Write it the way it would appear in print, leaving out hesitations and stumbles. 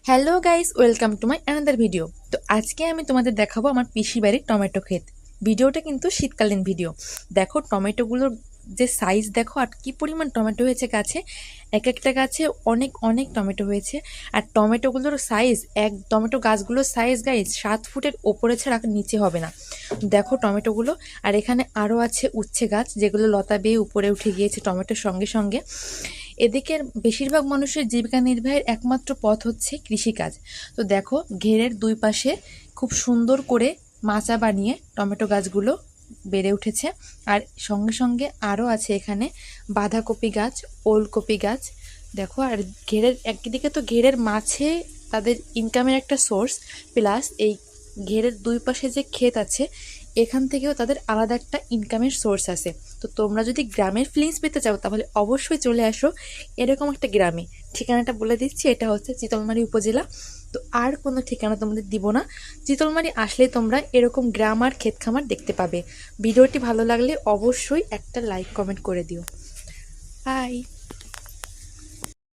Hello guys, welcome to my another video. তো আজকে আমি তোমাদের দেখাবো আমার পিসি বাড়ির টমেটো ক্ষেত। ভিডিওটা কিন্তু শীতকালীন ভিডিও। দেখো টমেটোগুলোর যে সাইজ দেখো, আর কি পরিমাণ টমেটো হয়েছে গাছে। এক একটা গাছে অনেক অনেক টমেটো হয়েছে। আর টমেটোগুলোর সাইজ, টমেটো গাছগুলোর সাইজ গাইস 7 ফুটের ওপরে ছাড়া নিচে হবে না। দেখো টমেটোগুলো। আর এখানে আরও আছে উচ্ছে গাছ, যেগুলো লতা বেয়ে উপরে উঠে গিয়েছে টমেটোর সঙ্গে সঙ্গে। এদিকের বেশিরভাগ মানুষের জীবিকা নির্বাহের একমাত্র পথ হচ্ছে কৃষিকাজ। তো দেখো ঘেরের দুই পাশে খুব সুন্দর করে মাচা বানিয়ে টমেটো গাছগুলো বেড়ে উঠেছে। আর সঙ্গে সঙ্গে আরও আছে এখানে বাঁধাকপি গাছ, ওলকপি গাছ। দেখো, আর একদিকে তো ঘেরের মাছে তাদের ইনকামের একটা সোর্স, প্লাস এই ঘেরের দুই পাশে যে ক্ষেত আছে এখান থেকেও তাদের আলাদা একটা ইনকামের সোর্স আছে। তো তোমরা যদি গ্রামের ফিলিংস পেতে চাও তাহলে অবশ্যই চলে আসো এরকম একটা গ্রামে। ঠিকানাটা বলে দিচ্ছি, এটা হচ্ছে চিতলমারী উপজেলা। তো আর কোনো ঠিকানা তোমাদের দিব না। চিতলমারী আসলে তোমরা এরকম গ্রাম আর ক্ষেত খামার দেখতে পাবে। ভিডিওটি ভালো লাগলে অবশ্যই একটা লাইক কমেন্ট করে দিও। বাই।